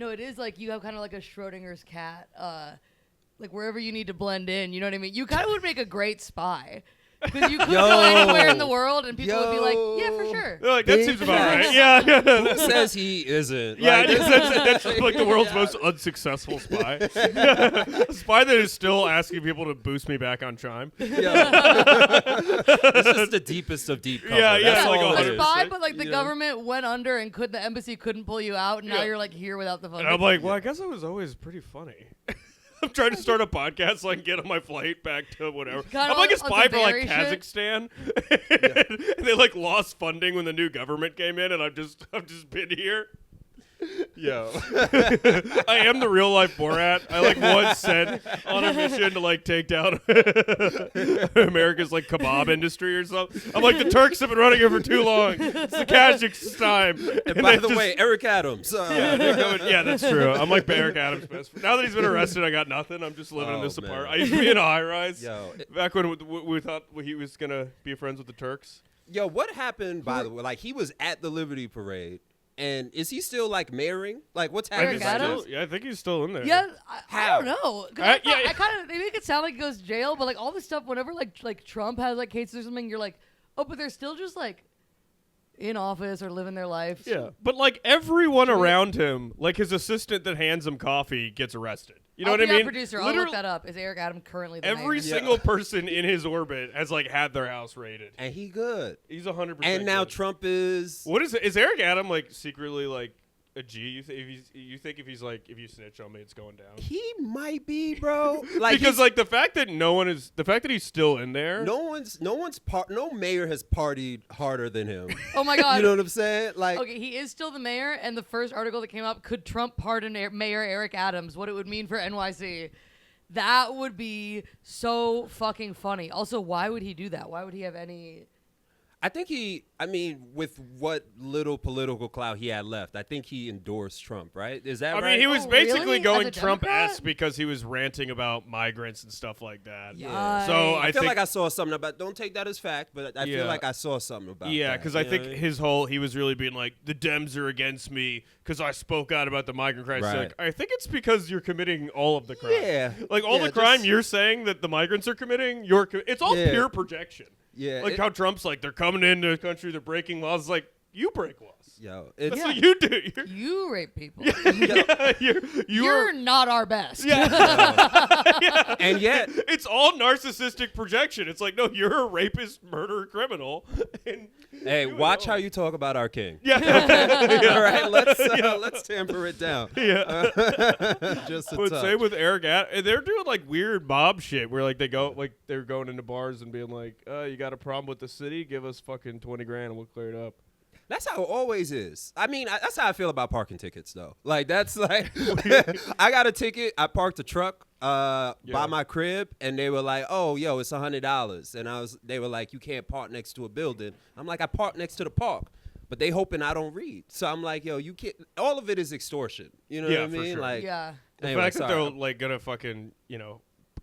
No, it is like you have kind of like a Schrodinger's cat. Like wherever you need to blend in, you know what I mean? You kind of would make a great spy. Because you could go anywhere in the world and people would be like, yeah, for sure. They're like, that seems about right. Yeah. Who says he isn't? Yeah, Like, that's like the world's most unsuccessful spy. A spy that is still asking people to boost me back on Chime. This is the deepest of deep cover. Yeah, That's like all a it A is. spy, but like the government went under and the embassy couldn't pull you out, and now Yeah. you're like here without the funding. And I'm like, well, I guess I was always pretty funny. I'm trying to start a podcast so I can get on my flight back to whatever. I'm like a spy for like Kazakhstan. And they like lost funding when the new government came in, and I've just been here. Yo. I am the real life Borat. I like once sent on a mission to like take down America's like kebab industry or something. I'm like, the Turks have been running here for too long. It's the Kazakhs' time. And by the way, Eric Adams. Yeah, yeah, that's true. I'm like Eric Adams' best friend. Now that he's been arrested, I got nothing. I'm just living in this apartment. I used to be in a high rise. Back when we thought he was gonna be friends with the Turks. Yo, what happened, by the way? Like, he was at the Liberty Parade. And is he still like mayoring? Like, what's happening? Eric Adams? Yeah, I think he's still in there. Yeah, I don't know. I kind of they make it sound like he goes to jail, but like all this stuff, whenever like Trump has like cases or something, you're like, oh, but they're still just like in office or living their life. Yeah, but like everyone around him, like his assistant that hands him coffee, gets arrested. You know what I mean? Producer, I'll look that up. Is Eric Adams currently the every mayor? single person in his orbit has like had their house raided, And he good. He's 100%. And now good. Trump is. What is it? Is Eric Adams like secretly like a G? You think if he's like, if you snitch on me, it's going down? He might be, bro. Like, because like the fact that he's still in there. no mayor has partied harder than him. Oh my God. You know what I'm saying? Like, okay, he is still the mayor, and the first article that came up, could Trump pardon Mayor Eric Adams, what it would mean for NYC. That would be so fucking funny. Also, why would he do that? Why would he have any... I think with what little political clout he had left, I think he endorsed Trump, right? Is that right? I mean, he was really? basically As going a Trump-esque Democrat? because he was ranting about migrants and stuff like that. Yeah. So I feel think, like I saw something about. Don't take that as fact, but I feel like I saw something about. Yeah, because because I think he was really being like, the Dems are against me because I spoke out about the migrant crisis. Right. Like, I think it's because you're committing all of the crime. Yeah. Like all the crime you're saying that the migrants are committing, it's all pure projection. Yeah. Like how Trump's like, they're coming into the country, they're breaking laws. It's like, you break laws. Yo, That's what you do. You rape people. You're not our best. Yeah. And yet, it's all narcissistic projection. It's like, no, you're a rapist, murderer, criminal. And hey, watch how you talk about our king. Yeah. All right, let's tamper it down. Yeah. Just a But touch. same with Eric. They're doing like weird mob shit where like they're going into bars and being like, you got a problem with the city? Give us fucking 20 grand and we'll clear it up. That's how it always is. I mean, that's how I feel about parking tickets, though. Like, that's like, I got a ticket. I parked a truck by my crib, and they were like, "Oh, yo, it's $100." And they were like, "You can't park next to a building." I'm like, "I park next to the park," but they hoping I don't read. So I'm like, "Yo, you can't." All of it is extortion. You know what I mean? For sure. Like, Yeah. The anyway, fact that sorry. they're like gonna fucking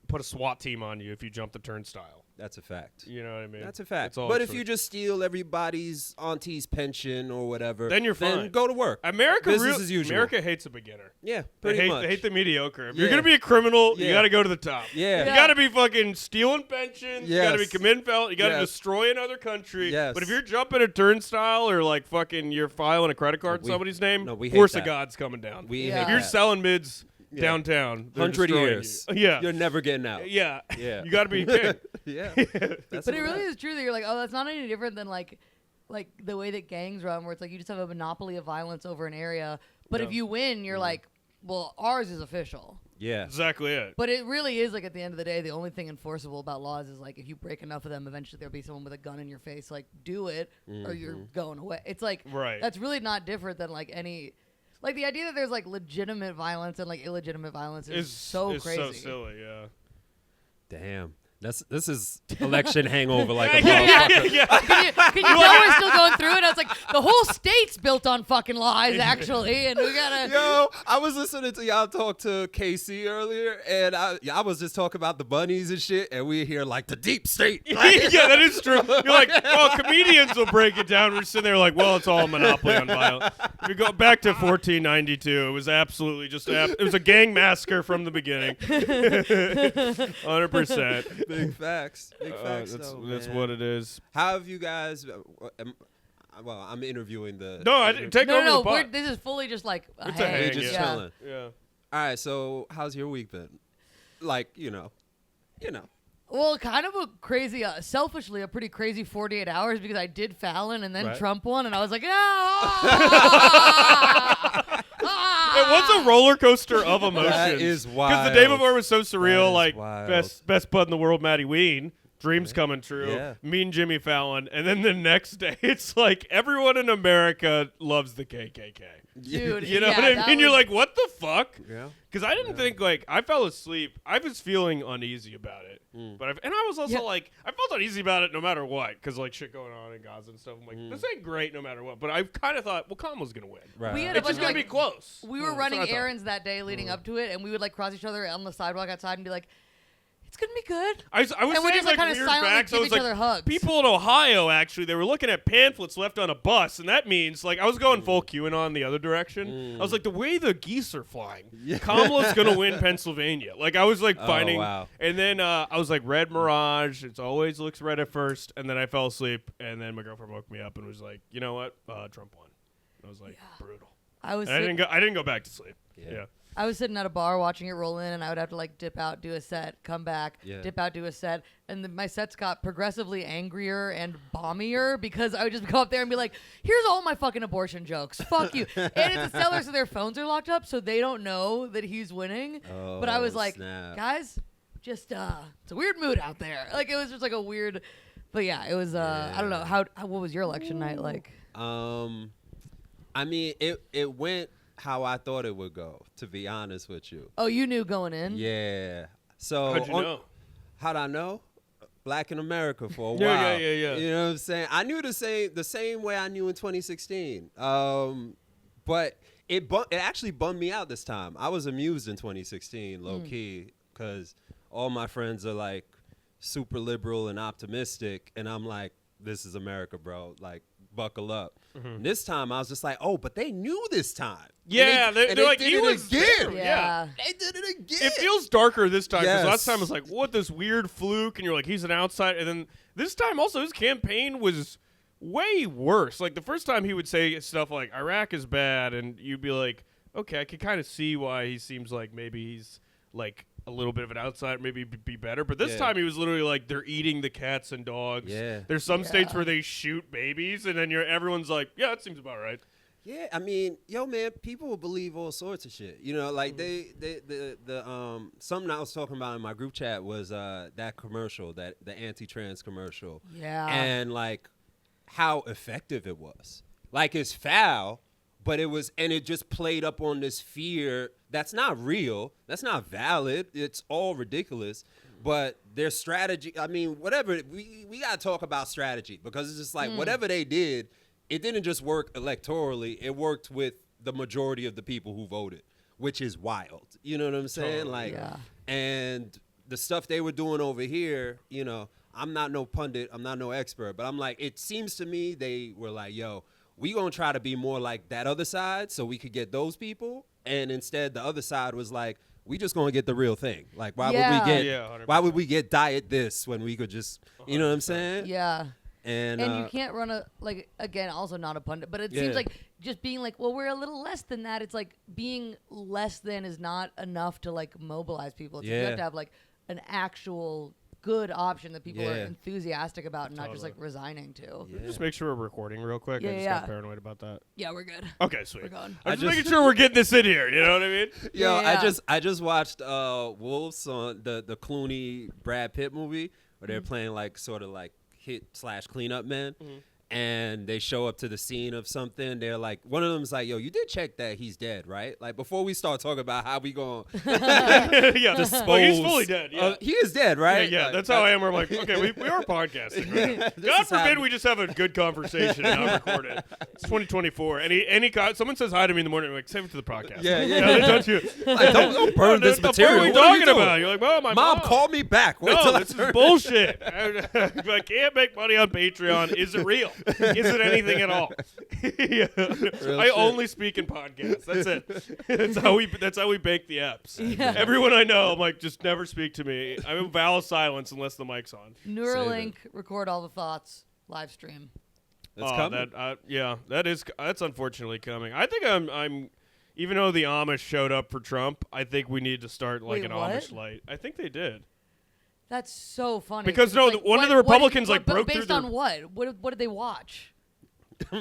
put a SWAT team on you if you jump the turnstile. That's a fact. You know what I mean? That's a fact. It's all But if true. you just steal everybody's auntie's pension or whatever, then you're fine. Go to work. Business as usual. America hates a beginner. Yeah, pretty much. They hate the mediocre. If you're gonna be a criminal, you gotta go to the top. Yeah. You gotta be fucking stealing pensions. You gotta be Yes. committing felony. You gotta Yes. destroy another country. Yes. But if you're jumping a turnstile or like fucking you're filing a credit card in somebody's name, we hate force that. of God's coming down. We Yeah. hate If you're that. selling mids downtown, they're 100 destroying years. you. Yeah. You're never getting out. Yeah. Yeah. You gotta be a king. Yeah. That's But it a really fact. is true that you're like, oh, that's not any different than like the way that gangs run, where it's like you just have a monopoly of violence over an area. But if you win, you're like, well, ours is official. Yeah. Exactly it. But it really is like at the end of the day, the only thing enforceable about laws is like if you break enough of them, eventually there'll be someone with a gun in your face. Like, do it or you're going away. It's like that's really not different than like any. Like the idea that there's like legitimate violence and like illegitimate violence is so crazy. So silly, yeah. Damn. This is election hangover like a Yeah. motherfucker. Can you tell we're still going through it? I was like, The whole state's built on fucking lies, actually, and we gotta. Yo, I was listening to y'all talk to KC earlier, and I was just talking about the bunnies and shit, and we hear like the deep state. Yeah, that is true. You're like, well, comedians will break it down. We're sitting there like, well, it's all a monopoly on violence. If you go back to 1492, it was absolutely just it was a gang massacre from the beginning. 100%. Big facts. Big facts. That's what it is. How have you guys? Well, I'm interviewing the. No, I didn't take over the pot. This is fully just like a It's a hang. We're just chilling. Yeah. All right. So, how's your week been? Like, you know. Well, kind of a crazy, selfishly, a pretty crazy 48 hours because I did Fallon and then Trump won, and I was like, It was a roller coaster of emotions. That is wild. Because the day before was so surreal, like wild. best bud in the world, Matty Ween. Dreams coming true. Yeah. Mean Jimmy Fallon. And then the next day, it's like everyone in America loves the KKK. dude. You know what I mean? You're like, what the fuck? Yeah. Because I didn't think, like, I fell asleep. I was feeling uneasy about it. But I was also like, I felt uneasy about it no matter what. Because, like, shit going on in Gaza and stuff. I'm like, this ain't great no matter what. But I kind of thought, well, Kamala's going to win. Right. We had It's just going to be close. We were running errands that day leading up to it, and we would, like, cross each other on the sidewalk outside and be like, it's going to be good. I was and we're seeing just, like, kind of weird silently facts. give I was each like, other hugs. people in Ohio, actually, they were looking at pamphlets left on a bus, and that means, like, I was going full QAnon the other direction. I was like, the way the geese are flying, Kamala's going to win Pennsylvania. Like, I was, like, finding. Wow. And then I was like, red mirage. It always looks red at first. And then I fell asleep, and then my girlfriend woke me up and was like, you know what? Trump won. I was like, brutal. I didn't go back to sleep. Yeah. I was sitting at a bar watching it roll in, and I would have to like dip out, do a set, come back, dip out, do a set, and my sets got progressively angrier and bombier because I would just go up there and be like, "Here's all my fucking abortion jokes, fuck you." And it's a seller, so their phones are locked up, so they don't know that he's winning. But I was like, guys, just it's a weird mood out there. Like it was just like a weird, but yeah, it was. I don't know how. What was your election night like? I mean, it went how I thought it would go, to be honest with you. Oh, you knew going in? Yeah. So How'd you know? How'd I know? Black in America for a while. Yeah. You know what I'm saying? I knew the same way I knew in 2016. But it actually bummed me out this time. I was amused in 2016, low key, because all my friends are like super liberal and optimistic, and I'm like, this is America, bro. Like, buckle up. This time I was just like, oh, but they knew this time. Yeah, they're like, he was again. Yeah. They did it again. It feels darker this time because Yes. last time it was like, what, this weird fluke, and you're like, he's an outsider. And then this time also his campaign was way worse. Like the first time he would say stuff like Iraq is bad, and you'd be like, okay, I can kind of see why he seems like maybe he's like a little bit of an outsider, maybe be better. But this time he was literally like, they're eating the cats and dogs. Yeah. There's some states where they shoot babies, and then everyone's like, yeah, that seems about right. Yeah, I mean, yo, man, people will believe all sorts of shit. You know, like something I was talking about in my group chat was that commercial, that the anti-trans commercial. Yeah. And like how effective it was. Like it's foul, but it just played up on this fear that's not real, that's not valid. It's all ridiculous. But their strategy, I mean, whatever, we got to talk about strategy because it's just like whatever they did, it didn't just work electorally. It worked with the majority of the people who voted, which is wild. You know what I'm saying? Totally. And the stuff they were doing over here, you know, I'm not no pundit, I'm not no expert, but I'm like, it seems to me they were like, yo, we gonna try to be more like that other side so we could get those people. And instead the other side was like, we just gonna get the real thing. Like, why would we get diet this when we could just, you know what I'm saying? Yeah. And you can't run again, also not a pundit, but it seems like just being like, well, we're a little less than that. It's like being less than is not enough to like mobilize people. You have to have like an actual good option that people are enthusiastic about and not just like resigning to. Just make sure we're recording real quick. I just got paranoid about that. Yeah, we're good. Okay, sweet. We're going. I'm just making sure we're getting this in here. You know what I mean? Yo, I just watched Wolves on the Clooney Brad Pitt movie where they're playing like sort of like hit/cleanup men. and they show up to the scene of something. They're like, one of them's like, yo, you did check that he's dead, right? Like, before we start talking about how we going yeah, dispose. Well, he's fully dead. Yeah. He is dead, right? Yeah, like, that's how I am. We're like, okay, we are podcasting. Right? God forbid we just have a good conversation and not record it. It's 2024. Someone says hi to me in the morning, I'm like, save it to the podcast. Yeah. Don't you? Like, don't burn this material. What are we talking about? You're like, well, my mom called me back. Wait no, this is bullshit. I can't make money on Patreon. Is it real? Is it anything at all? I only speak in podcasts. That's it. That's how we bake the apps. Yeah. Everyone I know, I'm like, just never speak to me. I'm in vow of silence unless the mic's on. Neuralink, record all the thoughts, live stream. That's coming. That's unfortunately coming. I think I'm even though the Amish showed up for Trump, I think we need to start like an Amish light. I think they did. That's so funny. Because one of the Republicans broke through. Based on what? What did they watch?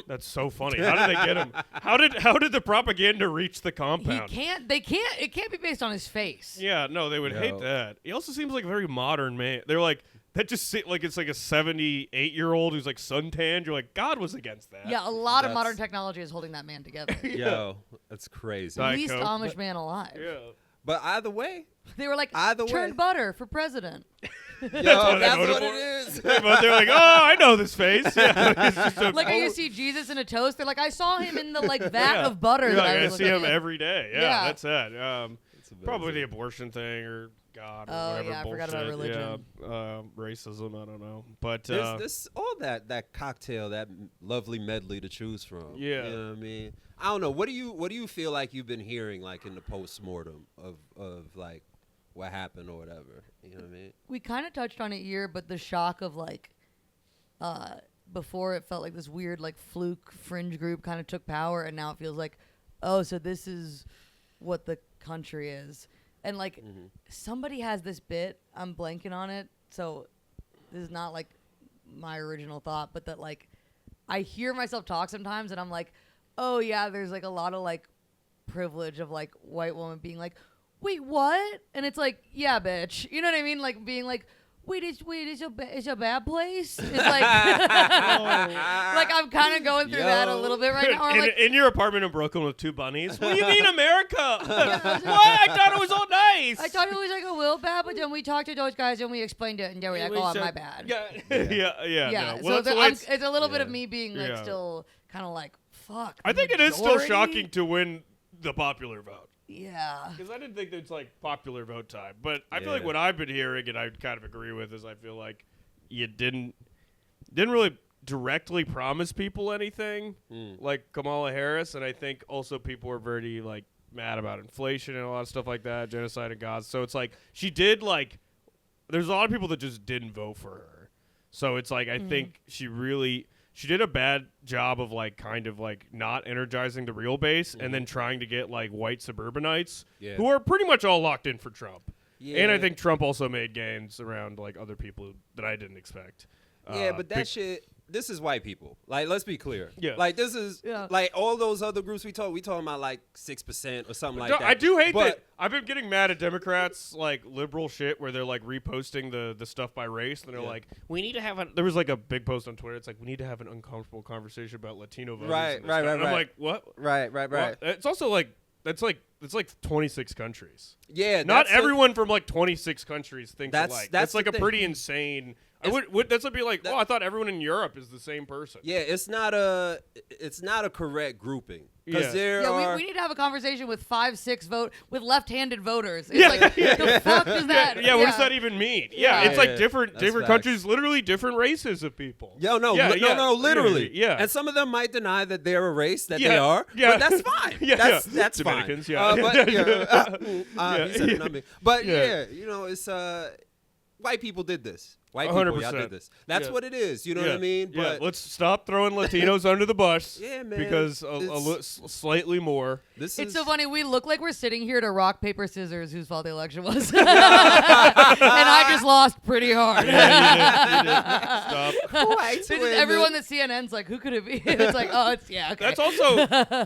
That's so funny. How did they get him? How did the propaganda reach the compound? It can't be based on his face. Yeah, no, they would hate that. He also seems like a very modern man. They're like, that just like it's like a 78-year-old who's like suntanned. You're like, God was against that. Yeah, a lot of modern technology is holding that man together. Yo, that's crazy. Least Amish man alive. Yeah. But either way, they were like, churned butter for president. Yo, that's what it is. They're like, oh, I know this face. Yeah, like, you see Jesus in a toast. They're like, I saw him in the vat of butter. That I see him every day. Yeah, that's it. Probably the abortion thing or God or whatever bullshit. I forgot about religion. Yeah, racism. I don't know. But there's all that cocktail, that lovely medley to choose from. Yeah, you know what I mean. I don't know. What do you feel like you've been hearing like in the post-mortem of like what happened or whatever? You know what I mean? We kind of touched on it here, but the shock of like before it felt like this weird like fluke fringe group kind of took power, and now it feels like, oh, so this is what the country is. And like somebody has this bit, I'm blanking on it, so this is not like my original thought, but that like I hear myself talk sometimes and I'm like, oh yeah, there's like a lot of like privilege of like white woman being like, wait, what? And it's like, yeah, bitch. You know what I mean? Like being like, wait, is a bad place? It's like, like I'm kind of going through that a little bit right now. In your apartment in Brooklyn with 2 bunnies? What do you mean, America? What? I thought it was all nice. I thought it was like a little bad, but then we talked to those guys and we explained it, and they were like, oh, my bad. Yeah. No. Well, so it's a little bit of me being like still kind of like, fuck. I think it is still shocking to win the popular vote. Yeah. Because I didn't think it's like popular vote time. But I feel like what I've been hearing, and I kind of agree with, is I feel like you didn't really directly promise people anything like Kamala Harris. And I think also people were very like mad about inflation and a lot of stuff like that, genocide in Gaza. So it's like she did like, there's a lot of people that just didn't vote for her. So it's like I think she did a bad job of like kind of like not energizing the real base and then trying to get like white suburbanites who are pretty much all locked in for Trump. Yeah. And I think Trump also made gains around like other people that I didn't expect. Yeah, but that shit, this is white people. Like, let's be clear. Yeah. Like, this is, like, all those other groups we talking about, like, 6% or something like that. I do hate that. I've been getting mad at Democrats, like, liberal shit, where they're, like, reposting the stuff by race. And they're like, we need to have there was, like, a big post on Twitter. It's like, we need to have an uncomfortable conversation about Latino voters. Right. And I'm like, what? Right. It's also, like, it's like 26 countries. Yeah. Not everyone from, like, 26 countries thinks alike. That's like a pretty insane... That's would be like, I thought everyone in Europe is the same person. Yeah, it's not a correct grouping. Because we need to have a conversation with 5-6 with left-handed voters. It's like, the fuck is that? Yeah, what does that even mean? Yeah, it's like different countries, literally different races of people. No, literally. Yeah. And some of them might deny that they're a race, that they are. Yeah. But that's fine. That's Dominicans, fine. But you know, it's white people did this. White people, 100%. Y'all did this. That's what it is. You know what I mean? But let's stop throwing Latinos under the bus. Yeah, man. Because slightly more. It's so funny. We look like we're sitting here to rock, paper, scissors whose fault the election was. And I just lost pretty hard. Yeah, you did. Stop. Everyone that CNN's like, who could it be? It's like, oh, it's, okay. That's also,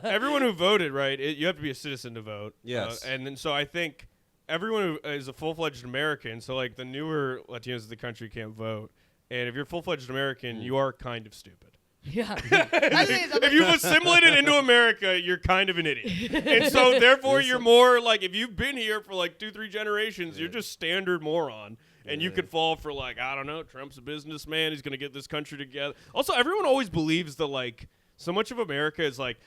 everyone who voted, right? You have to be a citizen to vote. Yes. And then so I think everyone who is a full-fledged American, so like the newer Latinos of the country can't vote. And if you're a full-fledged American, you are kind of stupid. Yeah. If you've assimilated into America, you're kind of an idiot. And so, therefore, you're more like, if you've been here for like 2-3 generations, you're just standard moron. And you could fall for like, I don't know, Trump's a businessman. He's going to get this country together. Also, everyone always believes that like so much of America is like,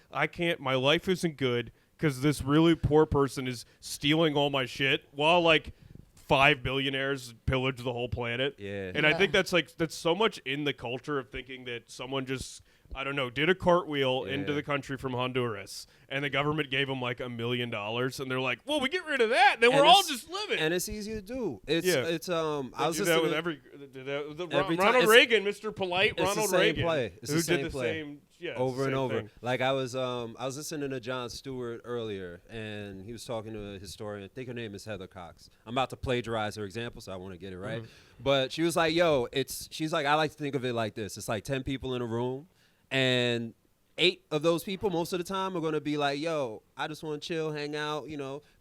my life isn't good because this really poor person is stealing all my shit while like 5 billionaires pillage the whole planet. Yeah. And I think that's so much in the culture of thinking that someone just, I don't know, did a cartwheel into the country from Honduras, and the government gave them like $1 million, and they're like, "Well, we get rid of that, then we're all just living." And it's easy to do. I was do that with Ronald Reagan, Mr. Polite Ronald Reagan, who did the same over and over. Thing. Like I was listening to Jon Stewart earlier, and he was talking to a historian. I think her name is Heather Cox. I'm about to plagiarize her example, so I want to get it right. But she was like, "Yo, she's like, I like to think of it like this. It's like 10 people in a room. And 8 of those people, most of the time, are going to be like, yo, I just want to chill, hang out,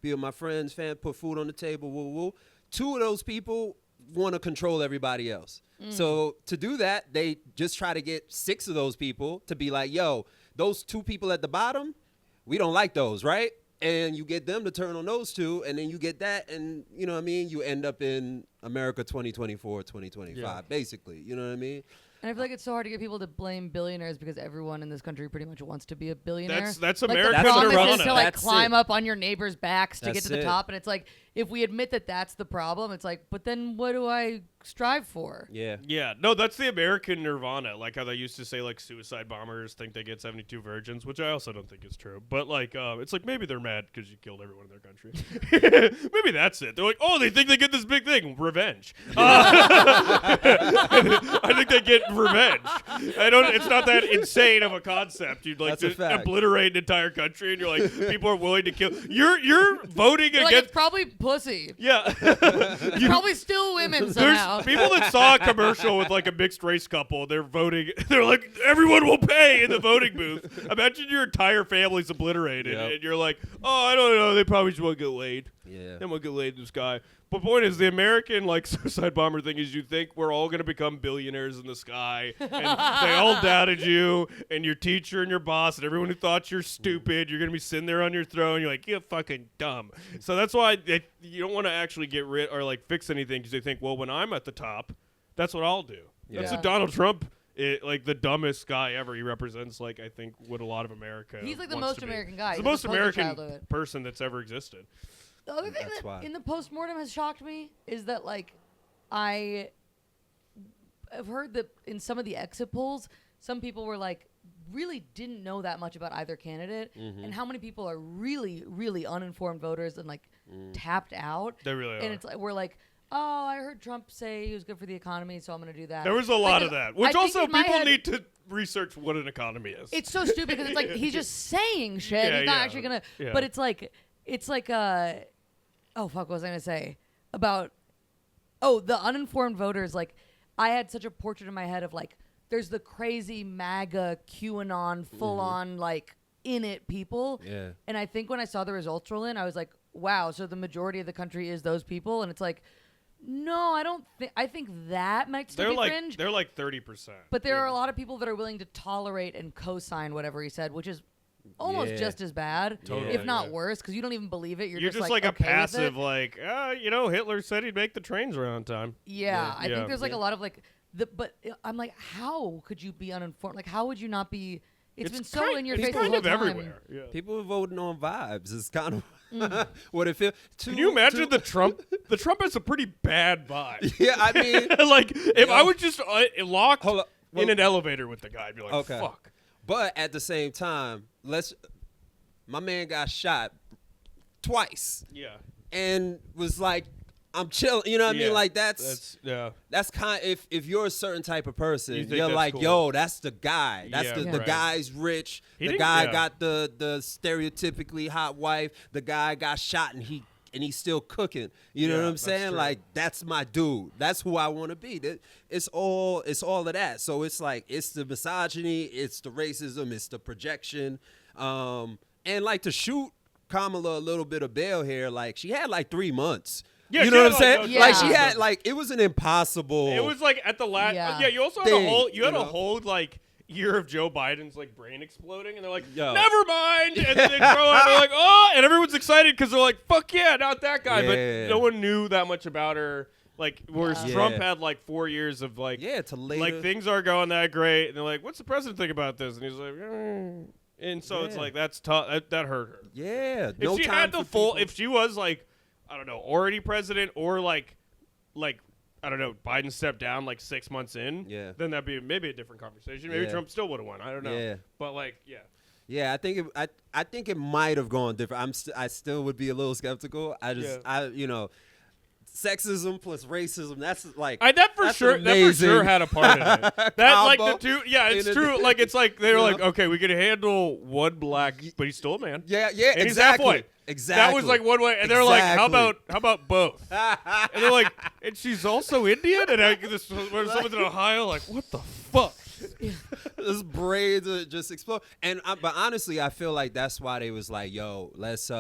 be with my friends, put food on the table, woo, woo. 2 of those people want to control everybody else. So to do that, they just try to get 6 of those people to be like, yo, those 2 people at the bottom, we don't like those, right? And you get them to turn on those 2, and then you get that, and you know what I mean? You end up in America 2024, 2025, basically. You know what I mean? And I feel like it's so hard to get people to blame billionaires because everyone in this country pretty much wants to be a billionaire. That's like American nirvana. nirvana. Is to like climb up on your neighbors' backs to get to the top, and it's like if we admit that that's the problem, it's like, but then what do I strive for? Yeah. No, that's the American nirvana. Like how they used to say like suicide bombers think they get 72 virgins, which I also don't think is true. But like, it's like maybe they're mad because you killed everyone in their country. Maybe that's it. They're like, oh, they think they get this big thing, revenge. I think they get revenge. It's not that insane of a concept. You'd like to obliterate an entire country, and you're like, people are willing to kill. You're voting against. Like, it's probably pussy. Yeah. Probably still women somehow. There's people that saw a commercial with like a mixed race couple. They're voting. They're like, everyone will pay in the voting booth. Imagine your entire family's obliterated, and you're like, oh, I don't know. They probably just want to get laid. Yeah. They want to get laid in the sky. But the point is, the American like suicide bomber thing is you think we're all going to become billionaires in the sky, and they all doubted you, and your teacher and your boss and everyone who thought you're stupid, you're going to be sitting there on your throne, you're like, you're fucking dumb. So that's why you don't want to actually get rid or like fix anything, because they think, well, when I'm at the top, that's what I'll do. Yeah. That's what Donald Trump, like the dumbest guy ever. He represents like, I think, what a lot of America He's like the most American guy. He's the most American person that's ever existed. The other thing that in the postmortem has shocked me is that, like, I have heard that in some of the exit polls, some people were like, really didn't know that much about either candidate, and how many people are really, really uninformed voters and like tapped out. They really are. And it's like we're like, oh, I heard Trump say he was good for the economy, so I'm going to do that. There was a lot of that, which also people need to research what an economy is. It's so stupid because it's like he's just saying shit. He's not actually going to. But it's like oh, fuck, what was I going to say? About, the uninformed voters, like, I had such a portrait in my head of, like, there's the crazy MAGA, QAnon, full-on, like, in it people. Yeah. And I think when I saw the results roll in, I was like, wow, so the majority of the country is those people? And it's like, no, I don't think, I think that might still be fringe. They're like 30%. But there are a lot of people that are willing to tolerate and co-sign whatever he said, which is almost just as bad, if not worse, because you don't even believe it. You're just like okay a passive, like, Hitler said he'd make the trains run on time. Yeah, I think there's like a lot of like, but I'm like, how could you be uninformed? Like, how would you not be? It's been so in your face the whole time. Everywhere. Yeah. People are voting on vibes. It's kind of what it feels. Can you imagine the Trump? The Trump has a pretty bad vibe. Yeah, I mean, like if I was just locked in an elevator with the guy, I'd be like, fuck. But at the same time, my man got shot twice. Yeah. And was like, I'm chilling. You know what I mean? Like that's kind of, if you're a certain type of person, you're like, cool. Yo, that's the guy. That's the guy's rich. The guy got the stereotypically hot wife. The guy got shot and he's still cooking. You know what I'm saying? True. Like, that's my dude. That's who I want to be. It's all of that. So it's like, it's the misogyny, it's the racism, it's the projection. And like to shoot Kamala a little bit of bail here, like she had like 3 months. Yeah, you know what I'm saying? Like she had like, it was an impossible. It was like at the last. Yeah. You also had a whole. You had a whole like. year of Joe Biden's like brain exploding, and they're like, never mind, and then they throw out, they're like, oh, and everyone's excited because they're like, fuck yeah, not that guy, but no one knew that much about her. Like, whereas Trump had like 4 years of like, like things aren't going that great, and they're like, what's the president think about this? And he's like, and so it's like that's tough. That hurt her. Yeah, if she had the full, if she was like, I don't know, already president or like. I don't know, Biden stepped down like 6 months in, then that'd be maybe a different conversation. Maybe Trump still would have won. I don't know. Yeah. But like, I think it might have gone different. I still would be a little skeptical. Sexism plus racism, that's like that for sure had a part in it. That like the two, it's true. Like it's like they were like, okay, we can handle one black, but he's still a man. Yeah, and exactly. He's halfway. Exactly. That was like one way, and they're like, how about both? And they're like, and she's also Indian, and someone's in Ohio, like, what the fuck? This braids just explode. And but honestly, I feel like that's why they was like, yo, let's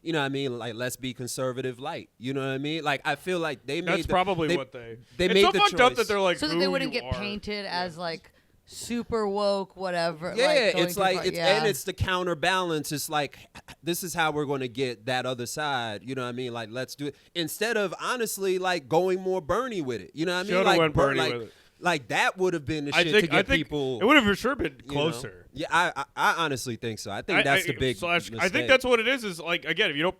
you know what I mean? Like, let's be conservative light. You know what I mean? Like, I feel like they made that's probably what they made it's so the fucked choice. up that they're like, so that they wouldn't get painted as like super woke, whatever. Yeah, it's like and it's the counterbalance. It's like, this is how we're going to get that other side. You know what I mean? Like, let's do it instead of honestly like going more Bernie with it. You know what I mean? Should've went Bernie with it. Like that would have been the shit to get people. It would have for sure been closer. You know? Yeah, I honestly think so. I think that's the big mistake. I think that's what it is like, again, if you don't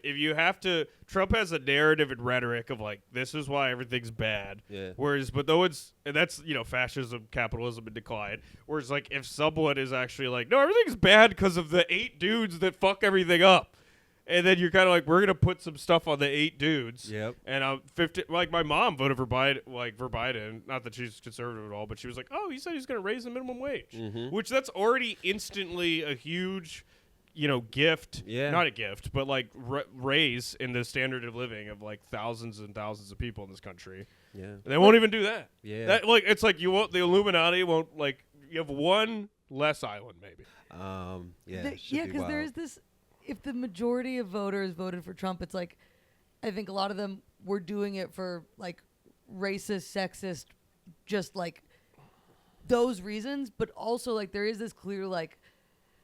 if you have to, Trump has a narrative and rhetoric of like, this is why everything's bad. Yeah. Whereas, but though and that's, fascism, capitalism in decline. Whereas like, if someone is actually like, no, everything's bad because of the 8 dudes that fuck everything up. And then you're kind of like, we're gonna put some stuff on the 8 dudes. Yep. And 50. Like my mom voted for Biden. Not that she's conservative at all, but she was like, "Oh, he said he's gonna raise the minimum wage," which that's already instantly a huge, gift. Yeah. Not a gift, but like raise in the standard of living of like thousands and thousands of people in this country. Yeah. And they won't even do that. Yeah. That it's like the Illuminati won't like. You have one less island maybe. Yeah. Because there is this. If the majority of voters voted for Trump, it's like, I think a lot of them were doing it for like racist, sexist, just like those reasons. But also like there is this clear like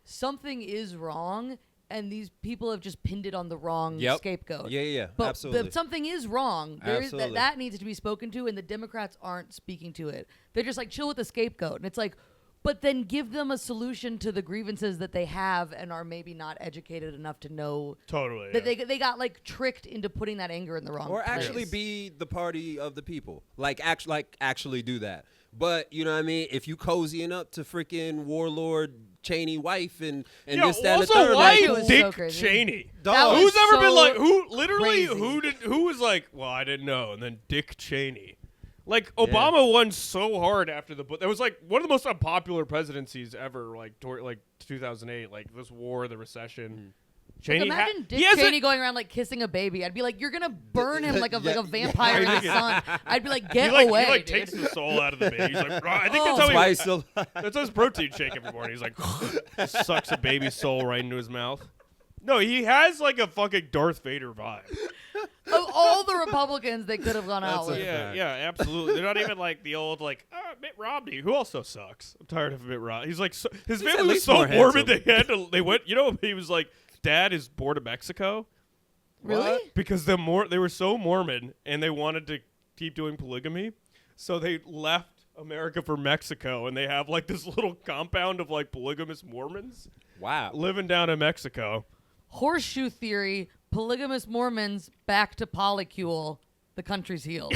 something is wrong, and these people have just pinned it on the wrong scapegoat. Yeah. But absolutely. Something is wrong. There is that needs to be spoken to, and the Democrats aren't speaking to it. They're just like, chill with the scapegoat, and it's like. But then give them a solution to the grievances that they have and are maybe not educated enough to know. Totally. That they got like tricked into putting that anger in the wrong place. Or actually be the party of the people. Like actually do that. But you know what I mean? If you cozying up to freaking warlord Cheney wife and this, that, and the third. Also, why Dick Cheney? Who's ever been like, who was like, well, I didn't know, and then Dick Cheney. Like, Obama won so hard after the book. That was, like, one of the most unpopular presidencies ever, like 2008. Like, this war, the recession. Cheney imagine Dick Cheney going around, like, kissing a baby. I'd be like, you're going to burn him like a vampire in the sun. I'd be like, get away, He, dude. takes the soul out of the baby. He's like, I think that's how that's his protein shake every morning. He's like, sucks a baby's soul right into his mouth. No, he has, like, a fucking Darth Vader vibe. Of all the Republicans they could have gone out with. Yeah, absolutely. They're not even like the old Mitt Romney, who also sucks. I'm tired of Mitt Romney. He's like his family was so Mormon they went. He was like, Dad is born to Mexico. Really? What? Because they were so Mormon and they wanted to keep doing polygamy, so they left America for Mexico, and they have like this little compound of like polygamous Mormons. Wow. Living down in Mexico. Horseshoe theory. Polygamous Mormons back to polycule. The country's healed.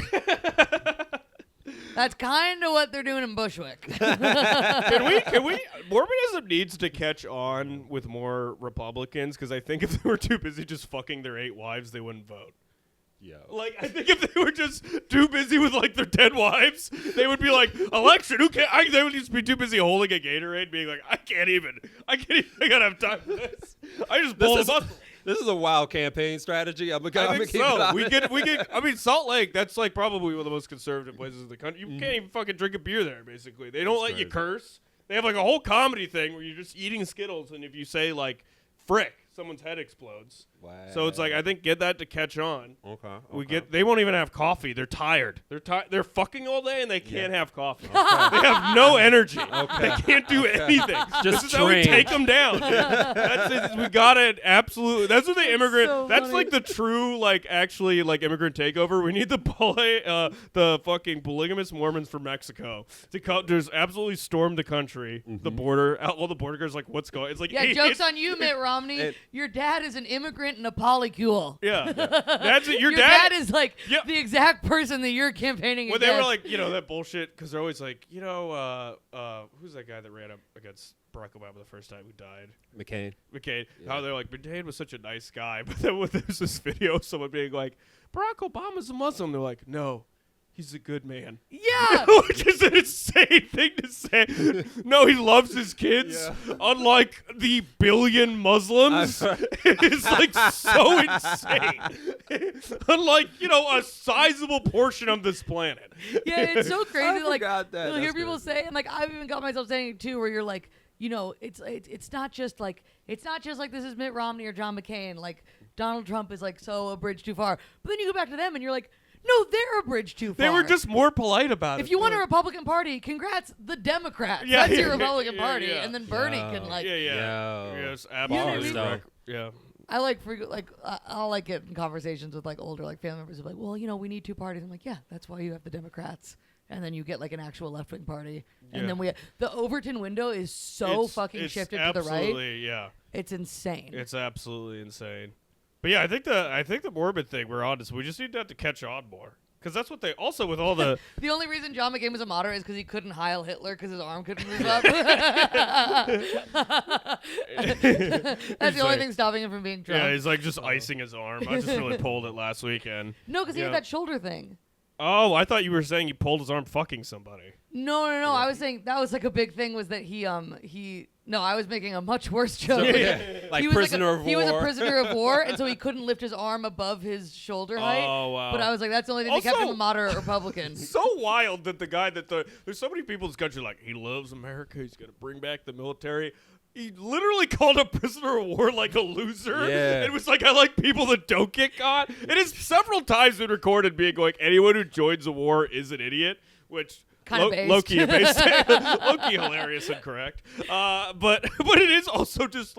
That's kind of what they're doing in Bushwick. Can we? Mormonism needs to catch on with more Republicans, because I think if they were too busy just fucking their 8 wives, they wouldn't vote. Yeah. Like, I think if they were just too busy with like their dead wives, they would be like, election. Who can? They would just be too busy holding a Gatorade, being like, I can't even. I gotta have time for this. I just pull them up. This is a wild campaign strategy. I think so. We get. I mean, Salt Lake. That's like probably one of the most conservative places in the country. You can't even fucking drink a beer there. Basically, they don't let you curse. They have like a whole comedy thing where you're just eating Skittles, and if you say like "frick," someone's head explodes. Wow. So it's like I think get that to catch on. Okay. They won't even have coffee. They're tired. They're fucking all day and they can't have coffee. They have no energy. They can't do anything. This is how we take them down. That's it. We got it. Absolutely. That's what the immigrant. So that's funny. like the true actually immigrant takeover. We need the fucking polygamous Mormons from Mexico to come. Just absolutely storm the country, the border. All the border guards like, what's going? It's like, yeah, joke's on you, Mitt Romney. Your dad is an immigrant and a polycule. Yeah, that's it. Your dad is like the exact person that you're campaigning when against. they were like, that bullshit, because they're always like, who's that guy that ran up against Barack Obama the first time who died? McCain. Yeah. How they're like, McCain was such a nice guy, but then there's this video of someone being like, Barack Obama's a Muslim. They're like, no. He's a good man. Yeah. Which is an insane thing to say. No, he loves his kids. Yeah. Unlike the billion Muslims. It's like so insane. Unlike, a sizable portion of this planet. Yeah, it's so crazy. You'll hear people good. say, and I've even got myself saying it too, where you're like, it's not just like this is Mitt Romney or John McCain. Like Donald Trump is so a bridge too far. But then you go back to them and you're like, no, they're a bridge too far. They were just more polite about it. If you want a Republican Party, congrats, the Democrats. That's your Republican Party. Yeah. And then Bernie can Yes, absolutely. Yeah. I I'll get in conversations with older family members who are like, well, we need two parties. I'm like, yeah, that's why you have the Democrats. And then you get an actual left-wing party. And then the Overton window is fucking shifted to the right. Absolutely, yeah. It's insane. It's absolutely insane. But yeah, I think the morbid thing we're on is we just need to catch on more. Because that's what they also with all the the only reason John McCain was a moderate is because he couldn't Heil Hitler because his arm couldn't move up. That's the only thing stopping him from being drunk. Yeah, he's just icing his arm. I just really pulled it last weekend. No, because he had that shoulder thing. Oh, I thought you were saying he pulled his arm fucking somebody. No. Yeah. I was saying that was a big thing was that he No, I was making a much worse joke. Like prisoner of war. He was a prisoner of war, and so he couldn't lift his arm above his shoulder height. Oh, wow. But I was like, that's the only thing that kept him a moderate Republican. So wild that the guy there's so many people in this country he loves America. He's going to bring back the military. He literally called a prisoner of war a loser. Yeah. It was I like people that don't get caught. It has several times been recorded being anyone who joins a war is an idiot, which kind of based. Low-key hilarious and correct. But it is also just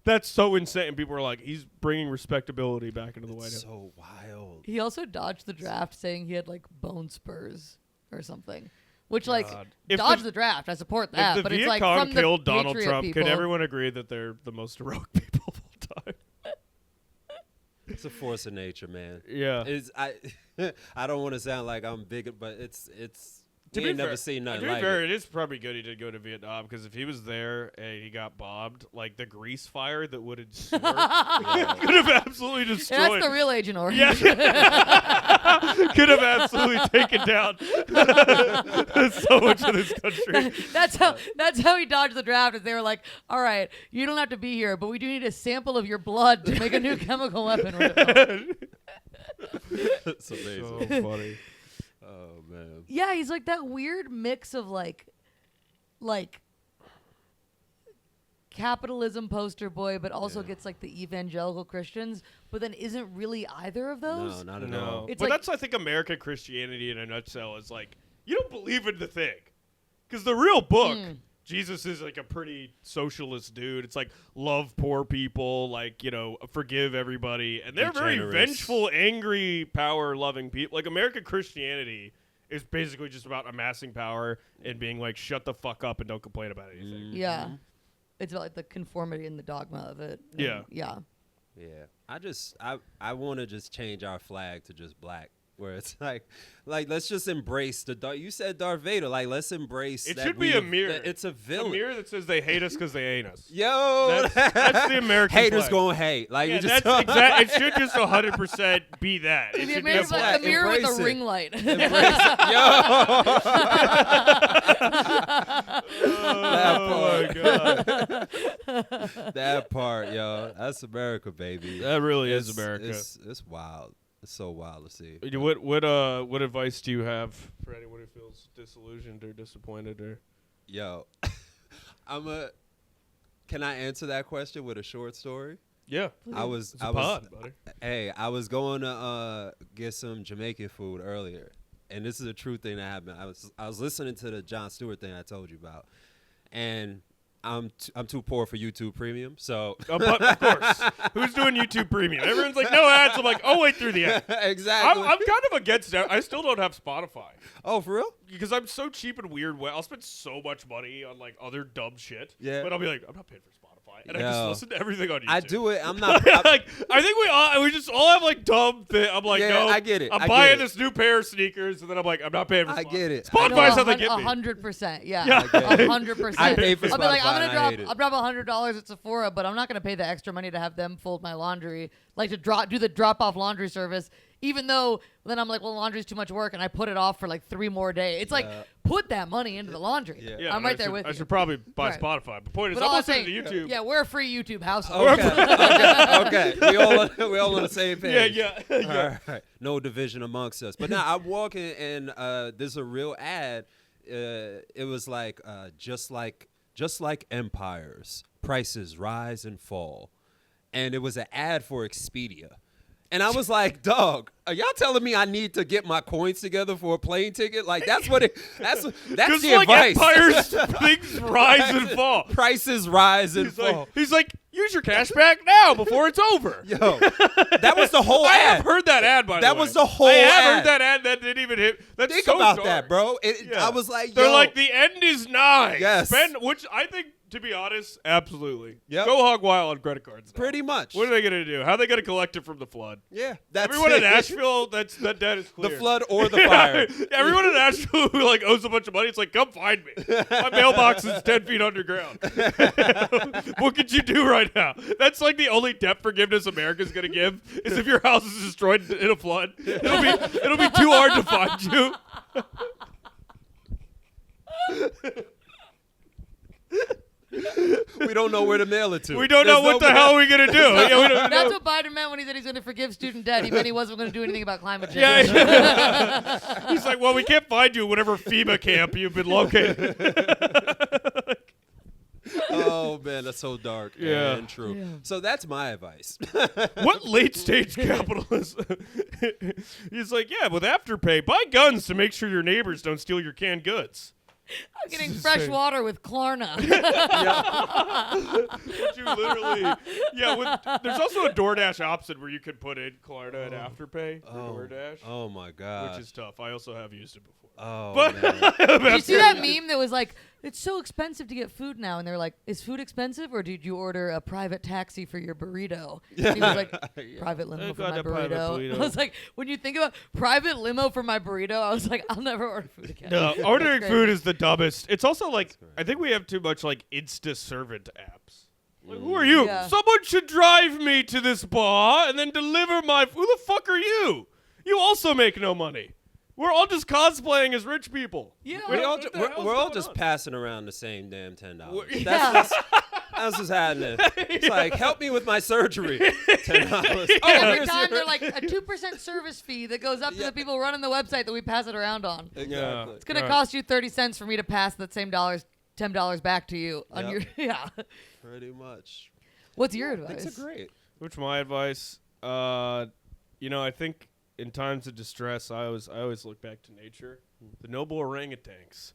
that's so insane. And people are like, he's bringing respectability back into the White House. So wild. He also dodged the draft saying he had bone spurs or something. Which dodge the draft. I support that. If the but Viet it's Cong from killed the Donald Patriot Trump, people. could everyone agree that they're the most heroic people of all time? It's a force of nature, man. Yeah. I don't want to sound like I'm big, but it's. To we ain't never seen nothing to be like fair, it. it is probably good he did go to Vietnam because if he was there and he got bombed, the grease fire that would ensue could have absolutely destroyed. And that's the real Agent Orange. Yeah. Could have absolutely taken down so much of this country. That's how he dodged the draft. Is they were like, all right, you don't have to be here, but we do need a sample of your blood to make a new chemical weapon. That's amazing. So funny. Oh man. Yeah, he's that weird mix of capitalism poster boy, but also gets the evangelical Christians, but then isn't really either of those. No, not at all. But that's I think American Christianity in a nutshell is you don't believe in the thing, because the real book. Jesus is a pretty socialist dude. It's love poor people, forgive everybody. And they're very vengeful, angry, power-loving people. American Christianity is basically just about amassing power and being shut the fuck up and don't complain about anything. Yeah. It's about the conformity and the dogma of it. Yeah. Yeah. Yeah. I want to just change our flag to just black. Where it's let's just embrace the Darth. You said Darth Vader. Let's embrace. It should be a mirror. It's a villain. A mirror that says they hate us because they ain't us. Yo, that's the American haters flag. gonna hate. Yeah, that's exact. It should just 100% be that. It should be a mirror with a ring light. Oh my god. That part, yo. That's America, baby. That really is America. It's wild. It's so wild to see. What advice do you have for anyone who feels disillusioned or disappointed or? Yo, can I answer that question with a short story? Yeah. I was going to get some Jamaican food earlier, and this is a true thing that happened. I was listening to the Jon Stewart thing I told you about, and I'm too poor for YouTube Premium, so. But of course, who's doing YouTube Premium? Everyone's like, no ads. I'm like, oh, wait through the ad. Exactly. I'm kind of against that. I still don't have Spotify. Oh, for real? Because I'm so cheap and weird. I'll spend so much money on like other dumb shit. Yeah. But I'll be like, I'm not paying for Spotify. And I just listen to everything on YouTube. I do it. I'm not. Like, I think we just all have like dumb things. I'm like, no, I get it. I'm buying this new pair of sneakers, and then I'm like, I'm not paying for Spotify. I get it. Spotify's how they get me. 100%. Yeah. 100%. I pay for Spotify. I'll be like, I'll drop $100 at Sephora, but I'm not going to pay the extra money to have them fold my laundry, like to do the drop-off laundry service, even though then I'm like, well, laundry's too much work, and I put it off for like 3 more days. It's like, put that money into the laundry. Yeah, I'm right there with you. I should probably buy Spotify. But the point is, But I'm listening to YouTube. Yeah, we're a free YouTube household. Okay. We all on the same page. Yeah. All right. No division amongst us. But now I'm walking, and there's a real ad. It was like just like empires, prices rise and fall, and it was an ad for Expedia. And I was like, dog, are y'all telling me I need to get my coins together for a plane ticket? Like, that's the like advice. Empires, things rise and fall. Prices rise and fall. He's like, use your cash back now before it's over. Yo, that was the whole ad. I have heard that ad, by the way. That was the whole ad. I ad. have heard that ad that didn't even hit. That's Think so about dark. that, bro. I was like, they're yo. like, the end is nigh. Yes. Which I think, to be honest, absolutely. Yep. Go hog wild on credit cards now. Pretty much. What are they going to do? How are they going to collect it from the flood? Yeah. That's Everyone it. in Nashville, that debt is clear. The flood or the fire. Everyone in Nashville who like owes a bunch of money, it's like, come find me. My mailbox is 10 feet underground. What could you do right now? That's like the only debt forgiveness America's going to give is if your house is destroyed in a flood. It'll be too hard to find you. We don't know where to mail it to. We don't know what the hell we're going to do. That's what Biden meant when he said he's going to forgive student debt. He meant he wasn't going to do anything about climate change. Yeah. He's like, well, we can't find you at whatever FEMA camp you've been located. Oh, man, that's so dark and true. Yeah. So that's my advice. What late-stage capitalism? He's like, yeah, with Afterpay, buy guns to make sure your neighbors don't steal your canned goods. I'm getting fresh water with Klarna. You literally, there's also a DoorDash option where you could put in Klarna and Afterpay for DoorDash. Oh, my God. Which is tough. I also have used it before. Oh, but man. Did you see that meme that was like, it's so expensive to get food now? And they're like, is food expensive, or did you order a private taxi for your burrito? And he was like, private limo for my burrito. I was like, when you think about private limo for my burrito, I was like, I'll never order food again. No, ordering food is the dumbest. It's also like, I think we have too much like Insta servant apps. Like, who are you? Yeah. Someone should drive me to this bar and then deliver my. Who the fuck are you? You also make no money. We're all just cosplaying as rich people. Yeah. We're all just passing around the same damn $10. Yeah. That's what's happening. It's like, help me with my surgery. $10. Every time they're like a 2% service fee that goes up to the people running the website that we pass it around on. Exactly. It's going to cost you 30 cents for me to pass that same $10 back to you on your Pretty much. What's your advice? It's great. What's my advice? I think in times of distress, I always look back to nature. The noble orangutans.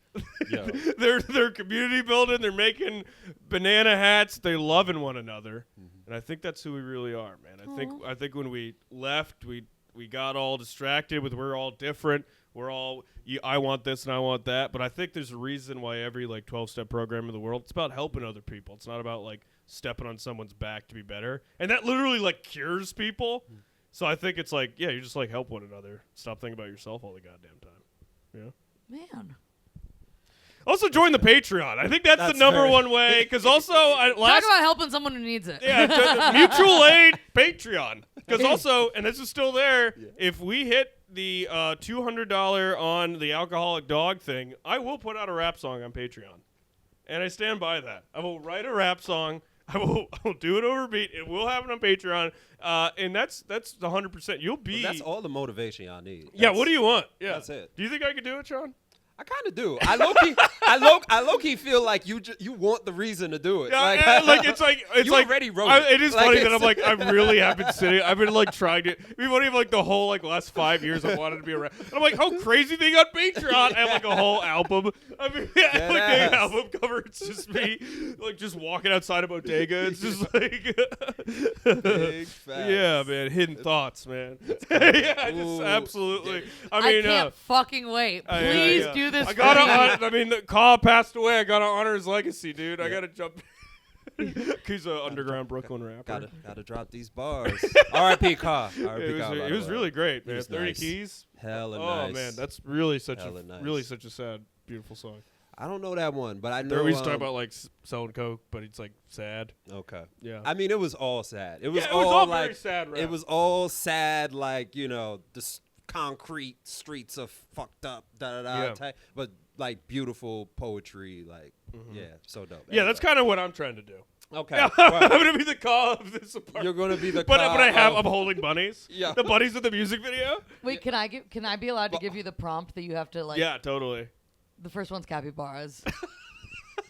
They're community building. They're making banana hats. They're loving one another, and I think that's who we really are, man. I think when we left, we got all distracted with we're all different. We're all I want this and I want that, but I think there's a reason why every like 12-step program in the world, it's about helping other people. It's not about like stepping on someone's back to be better, and that literally like cures people. So I think it's like, you just like help one another. Stop thinking about yourself all the goddamn time. Yeah. Man. Also join the Patreon. I think that's the number one way. Because also, talk about helping someone who needs it. Yeah, mutual aid Patreon. Because also, and this is still there, if we hit the $200 on the alcoholic dog thing, I will put out a rap song on Patreon. And I stand by that. I will write a rap song. I will do it over beat. It will happen on Patreon, and that's the 100%. You'll be. Well, that's all the motivation y'all need. What do you want? Yeah, that's it. Do you think I could do it, Shaun? I kind of do. I low key feel like you want the reason to do it. Yeah, it's you like already wrote it is funny that I'm like I really have been sitting. I've been like trying to. We've only like the whole like last 5 years I wanted to be around. And I'm like, how crazy thing on Patreon? I have like a whole album. I mean, an album cover. It's just me like just walking outside a bodega. It's just like big facts. Yeah, man. Hidden thoughts, man. Yeah, just absolutely. I mean, I can't fucking wait. Please do this. I gotta honor. I mean, Carl passed away. I gotta honor his legacy, dude. I gotta jump. He's an underground Brooklyn rapper. Gotta drop these bars. R.I.P. Carl. It was really great, man. 30 nice. Keys. Hella nice. Oh man, that's really such nice. a sad, beautiful song. I don't know that one, but I know. They're always talking about like selling coke, but it's like sad. Okay. Yeah. I mean, it was all sad. It was all like very sad. Rap. It was all sad, like the concrete streets of fucked up, type, but like beautiful poetry, like so dope. Yeah, that's kind of what I'm trying to do. Okay. Yeah, I'm gonna be the call of this apartment. You're gonna be the but I'm holding bunnies. Yeah. The bunnies of the music video. Wait, can I be allowed to give you the prompt that you have to like? Yeah, totally. The first one's capybaras.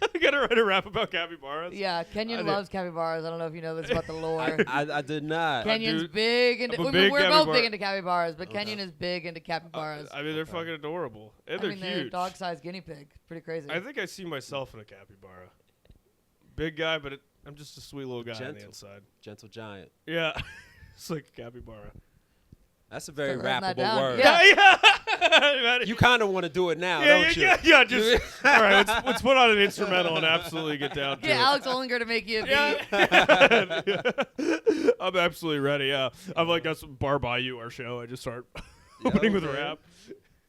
I gotta write a rap about capybaras. Yeah, Kenyon loves capybaras. I don't know if you know this about the lore. I did not. Kenyon's big into. We're both big into capybaras, but Kenyon is big into capybaras. I mean, they're fucking adorable, and they're huge. They're dog-sized guinea pig. Pretty crazy. I think I see myself in a capybara. Big guy, but I'm just a sweet little guy on the inside. Gentle giant. Yeah, it's like a capybara. That's a very rappable word. Yeah. You kind of want to do it now, don't you? Yeah. Just all right. Let's put on an instrumental and absolutely get down to it. Alex Ollinger to make you a beat. Yeah. I'm absolutely ready. Yeah, I'm like that's Bar Bayou, our show. I just start opening with a rap.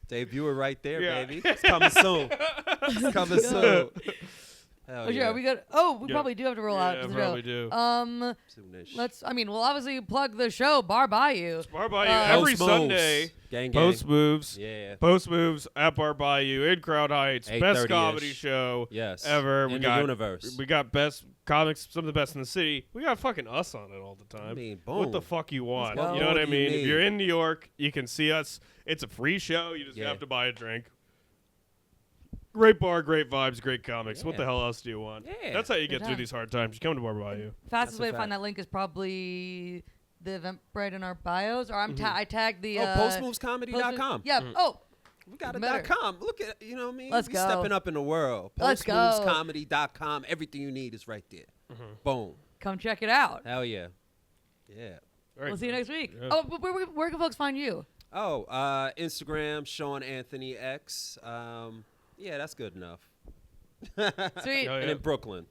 Debut it right there, baby. It's coming soon. It's coming soon. We probably do have to roll out. Yeah, probably do. Let's. I mean, we'll obviously plug the show, Bar Bayou. It's Bar Bayou every Sunday. Gang. Post moves. Yeah. Post moves at Bar Bayou in Crowd Heights. Best comedy show. Ever. In the universe. We got best comics, some of the best in the city. We got fucking us on it all the time. I mean, boom. What the fuck you want? You know what I mean? If you're in New York, you can see us. It's a free show. You just have to buy a drink. Great bar, great vibes, great comics. Yeah. What the hell else do you want? Yeah. That's how you get through these hard times. You come to Bar Bayou. Fastest way to find that link is probably the Eventbrite in our bios. Or I tagged the... postmovescomedy.com. Yeah. We got a .com. Look at, you know what I mean? Let's go. Stepping up in the world. Let's go. Postmovescomedy.com. Everything you need is right there. Boom. Come check it out. Hell yeah. Yeah. Right, we'll see you next week. Yeah. Oh, but where can folks find you? Oh, Instagram, Shaun Anthony X. Yeah, that's good enough. Sweet. And in Brooklyn.